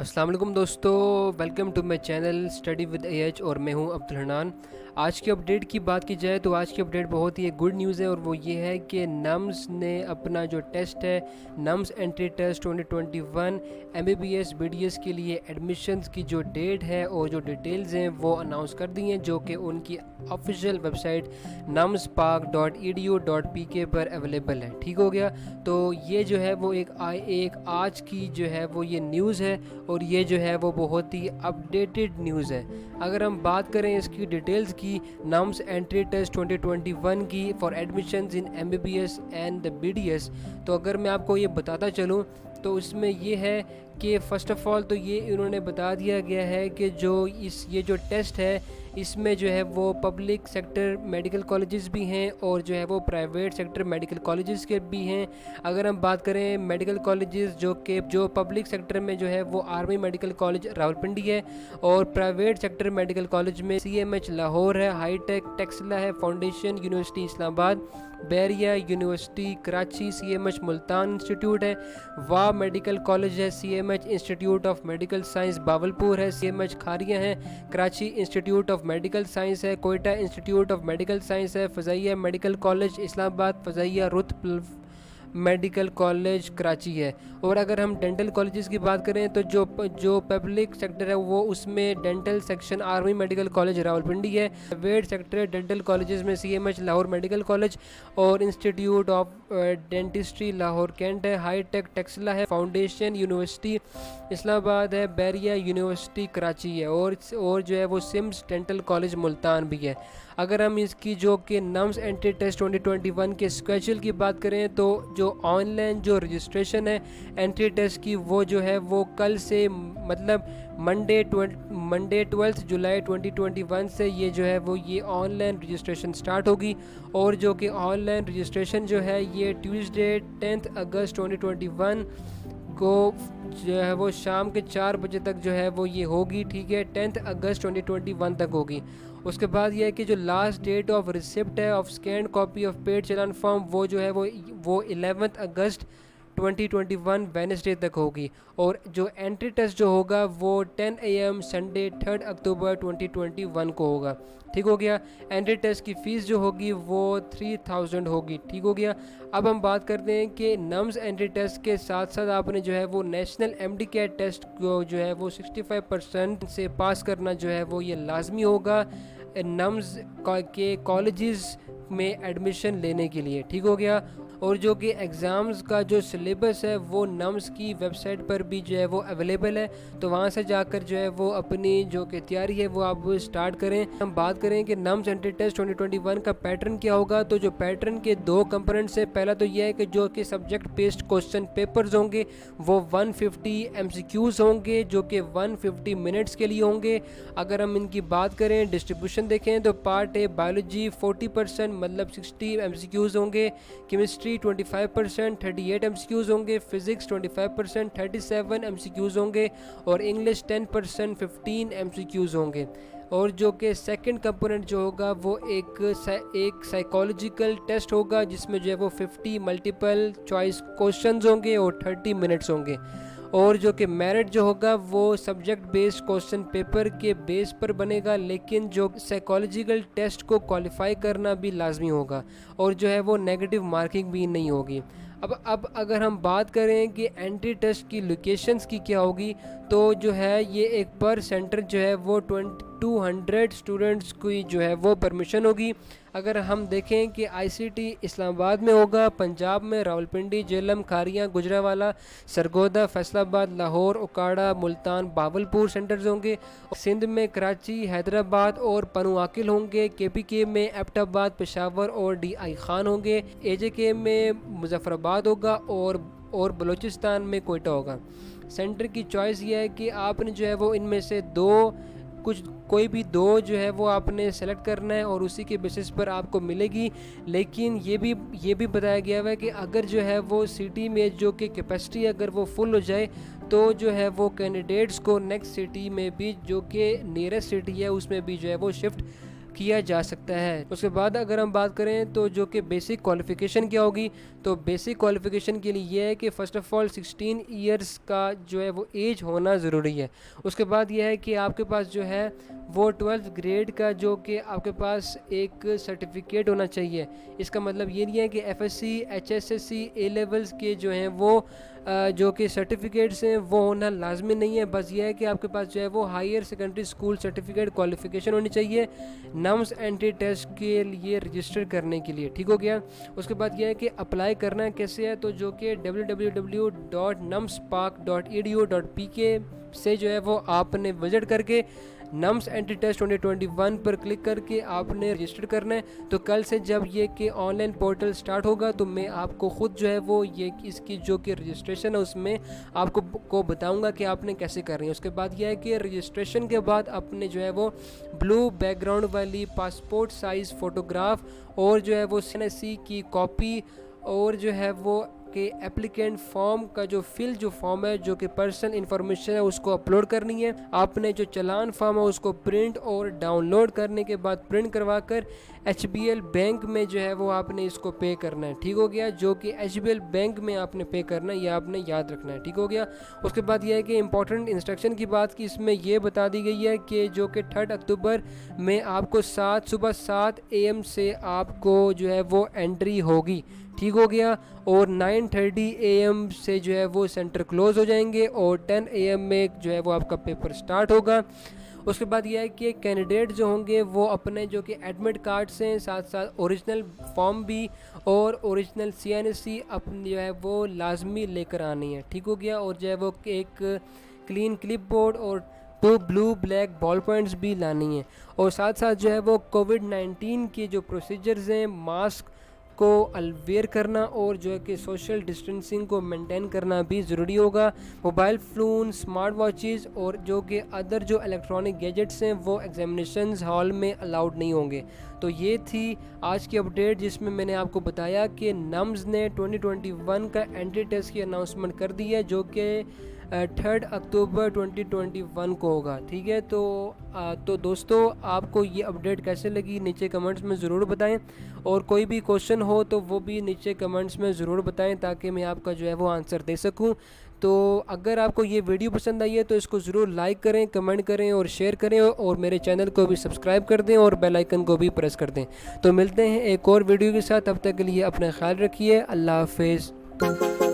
अस्सलाम वालेकुम दोस्तों, welcome to my channel study with A H और मैं हूं अब्दुल हनान। आज की अपडेट की बात की जाए तो आज की अपडेट बहुत ही गुड न्यूज़ है और वो ये है कि नम्स ने अपना जो टेस्ट है NUMS entry test 2021 MBBS BDS के लिए एडमिशन्स की जो डेट है और जो डिटेल्स हैं वो अनाउंस कर दी हैं, जो कि उनकी ऑफिशियल वेबसाइट numspark.edu.pk पर अवेलेबल है। ठीक हो गया, तो ये जो है वो एक आज की जो है वो ये न्यूज़ है और ये जो है वो बहुत ही अपडेटेड न्यूज़ है। अगर हम बात करें इसकी डिटेल्स की, नम्स एंट्री टेस्ट 2021 की for admissions in MBBS and BDS, तो अगर मैं आपको ये बताता चलूँ तो उसमें ये है कि फ़र्स्ट ऑफ़ ऑल तो ये इन्होंने बता दिया गया है कि ये जो टेस्ट है इसमें जो है वो पब्लिक सेक्टर मेडिकल कॉलेजेस भी हैं और जो है वो प्राइवेट सेक्टर मेडिकल कॉलेजेस के भी हैं। अगर हम बात करें मेडिकल कॉलेजेस जो पब्लिक सेक्टर में जो है वो आर्मी मेडिकल कॉलेज रावलपिंडी है और प्राइवेट सेक्टर मेडिकल कॉलेज में CMH लाहौर है, हाईटेक टेक्सला है, foundation university Islamabad, Bahria university Karachi, CMH Multan institute है, वाह मेडिकल कॉलेज है, CMH institute of medical science Bahawalpur है, CMH खारिया है, Karachi institute of medical science है, Quetta institute of medical science है, Fazaia medical college Islamabad, Fazaia Ruth medical college Karachi है। और अगर हम डेंटल कॉलेजेस की बात करें तो जो पब्लिक सेक्टर है वो उसमें dental section army medical college Rawalpindi है, प्राइवेट सेक्टर डेंटल कॉलेजेस में CMH लाहौर मेडिकल कॉलेज और institute of dentistry Lahore cantt है, हाईटेक टेक्सला है, फाउंडेशन यूनिवर्सिटी इस्लामाबाद है, बैरिया यूनिवर्सिटी कराची है और जो है वो सिम्स डेंटल कॉलेज मुल्तान भी है। अगर हम इसकी जो कि नम्स एंट्री टेस्ट 2021 के स्केड्यूल की बात करें तो जो ऑनलाइन जो रजिस्ट्रेशन है एंट्री टेस्ट की वो जो है वो कल से मतलब मंडे 12 जुलाई 2021 से ये जो है वो ये ऑनलाइन रजिस्ट्रेशन स्टार्ट होगी और जो कि ऑनलाइन रजिस्ट्रेशन जो है ये ट्यूसडे 10 अगस्त 2021 को जो है वो शाम के 4 बजे तक जो है वो ये होगी। ठीक है, 10 अगस्त 2021 तक होगी। उसके बाद ये है कि जो लास्ट डेट ऑफ रिसिप्ट है of scan copy of paid challan form वो जो है वो 11 अगस्त 2021 वेडनेसडे तक होगी और जो एंट्री टेस्ट जो होगा वो 10 AM संडे 3 अक्टूबर 2021 को होगा। ठीक हो गया, एंट्री टेस्ट की फ़ीस जो होगी वो 3000 होगी। ठीक हो गया, अब हम बात करते हैं कि नम्स एंट्री टेस्ट के साथ साथ आपने जो है वो नेशनल MD-CAT टेस्ट को जो है वो 65% से पास करना जो है वो ये लाजमी होगा नम्स के कॉलेजेस में एडमिशन लेने के लिए। ठीक हो गया, और जो कि एग्ज़ाम्स का जो सिलेबस है वो नम्स की वेबसाइट पर भी जो है वो अवेलेबल है, तो वहाँ से जाकर जो है वो अपनी जो कि तैयारी है वो आप स्टार्ट करें। हम बात करें कि नम्स एंट्री टेस्ट 2021 का पैटर्न क्या होगा, तो जो पैटर्न के 2 कंपोनेंट्स है, पहला तो यह है कि जो कि सब्जेक्ट बेस्ड क्वेश्चन पेपर्स होंगे वो 150 MCQs होंगे जो कि 150 मिनट्स के लिए होंगे। अगर हम इनकी बात करें डिस्ट्रीब्यूशन देखें तो पार्ट ए बायोलॉजी 40% मतलब 60 MCQs होंगे, केमिस्ट्री 25% 38 MCQs होंगे, फिजिक्स 25% 37 MCQs होंगे और इंग्लिश 10% 15 MCQs होंगे। और जो कि सेकंड कंपोनेंट जो होगा वो एक साइकोलॉजिकल टेस्ट होगा जिसमें जो है वो 50 मल्टीपल चॉइस क्वेश्चंस होंगे और 30 मिनट्स होंगे। और जो कि मेरिट जो होगा वो सब्जेक्ट बेस्ड क्वेश्चन पेपर के बेस पर बनेगा, लेकिन जो साइकोलॉजिकल टेस्ट को क्वालिफाई करना भी लाजमी होगा और जो है वो नेगेटिव मार्किंग भी नहीं होगी। अब अगर हम बात करें कि एंट्री टेस्ट की लोकेशंस की क्या होगी, तो जो है ये एक पर सेंटर जो है वो 200 स्टूडेंट्स की जो है वो परमिशन होगी। अगर हम देखें कि ICT इस्लामाबाद में होगा, पंजाब में रावलपिंडी, जेलम, खारियाँ, गुजरावाला, सरगोदा, फैसलाबाद, लाहौर, उकाड़ा, मुल्तान, बावलपुर सेंटर्स होंगे, सिंध में कराची, हैदराबाद और पनुआकिल होंगे, KPK में एबटाबाद, पेशावर और DI खान होंगे, AJK में मुजफ्फराबाद होगा और बलूचिस्तान में कोयटा होगा। सेंटर की चॉइस ये है कि आपने जो है वो इनमें से कोई भी दो जो है वो आपने सेलेक्ट करना है और उसी के बेसिस पर आपको मिलेगी। लेकिन ये भी बताया गया है कि अगर जो है वो सिटी में जो कि कैपेसिटी अगर वो फुल हो जाए तो जो है वो कैंडिडेट्स को नेक्स्ट सिटी में भी जो कि नियरेस्ट सिटी है उसमें भी जो है वो शिफ्ट किया जा सकता है। उसके बाद अगर हम बात करें तो जो कि बेसिक क्वालिफ़िकेशन क्या होगी, तो बेसिक क्वालिफ़िकेशन के लिए ये है कि फ़र्स्ट ऑफ़ ऑल 16 ईयर्स का जो है वो एज होना ज़रूरी है। उसके बाद यह है कि आपके पास जो है वो 12th ग्रेड का जो कि आपके पास एक सर्टिफिकेट होना चाहिए। इसका मतलब ये नहीं है कि एफएससी, एचएसएससी, ए लेवल्स के जो हैं वो जो कि सर्टिफिकेट्स हैं वो होना लाजमी नहीं है। बस ये है कि आपके पास जो है वो higher secondary school certificate qualification होनी चाहिए नम्स एंट्री टेस्ट के लिए रजिस्टर करने के लिए। ठीक हो गया। उसके बाद यह है कि अप्लाई करना कैसे है, तो जो कि www.numspark.edu.pk से जो है वो आपने विजिट करके नम्स एंट्री टेस्ट 2021 पर क्लिक करके आपने रजिस्टर करना है। तो कल से जब ये कि ऑनलाइन पोर्टल स्टार्ट होगा तो मैं आपको ख़ुद जो है वो ये इसकी जो कि रजिस्ट्रेशन है उसमें आपको बताऊंगा कि आपने कैसे करनी है। उसके बाद यह है कि रजिस्ट्रेशन के बाद आपने जो है वो ब्लू बैकग्राउंड वाली पासपोर्ट साइज़ फ़ोटोग्राफ और जो है वो CNSE की कॉपी और जो है वो कि एप्लीकेंट फॉर्म का जो फॉर्म है जो कि पर्सनल इन्फॉर्मेशन है उसको अपलोड करनी है। आपने जो चालान फॉर्म है उसको प्रिंट और डाउनलोड करने के बाद प्रिंट करवा कर HBL बैंक में जो है वो आपने इसको पे करना है। ठीक हो गया। जो कि HBL बैंक में आपने पे करना है, यह आपने याद रखना है। ठीक हो गया। उसके बाद यह है कि इंपॉर्टेंट इंस्ट्रक्शन की बात की इसमें यह बता दी गई है कि जो कि 3 अक्टूबर में आपको सुबह 7 AM से आपको जो है वो एंट्री होगी। ठीक हो गया। और 9:30 AM से जो है वो सेंटर क्लोज़ हो जाएंगे और 10 AM में जो है वो आपका पेपर स्टार्ट होगा। उसके बाद यह है कि कैंडिडेट जो होंगे वो अपने जो कि एडमिट कार्ड से साथ साथ ओरिजिनल फॉर्म भी और ओरिजिनल CNSE अपनी जो है वो लाजमी लेकर आनी है। ठीक हो गया। और जो है वो एक क्लीन क्लिपबोर्ड और 2 ब्लू ब्लैक बॉल पॉइंट्स भी लानी है। और साथ साथ जो है वो कोविड-19 के जो प्रोसीजर्स हैं, मास्क को अलवेयर करना और जो है कि सोशल डिस्टेंसिंग को मेंटेन करना भी ज़रूरी होगा। मोबाइल फ़ोन, स्मार्ट वॉचेस और जो कि अदर जो इलेक्ट्रॉनिक गैजेट्स हैं वो एग्जामिनेशंस हॉल में अलाउड नहीं होंगे। तो ये थी आज की अपडेट जिसमें मैंने आपको बताया कि नम्स ने 2021 का एंट्री टेस्ट की अनाउंसमेंट कर दी है जो कि 3 अक्टूबर 2021 को होगा। ठीक है। तो दोस्तों आपको ये अपडेट कैसे लगी नीचे कमेंट्स में ज़रूर बताएं और कोई भी क्वेश्चन हो तो वो भी नीचे कमेंट्स में ज़रूर बताएं ताकि मैं आपका जो है वो आंसर दे सकूं। तो अगर आपको ये वीडियो पसंद आई है तो इसको ज़रूर लाइक करें, कमेंट करें और शेयर करें और मेरे चैनल को भी सब्सक्राइब कर दें और बेल आइकन को भी प्रेस कर दें। तो मिलते हैं एक और वीडियो के साथ, तब तक के लिए अपना ख्याल रखिए। अल्लाह हाफिज़।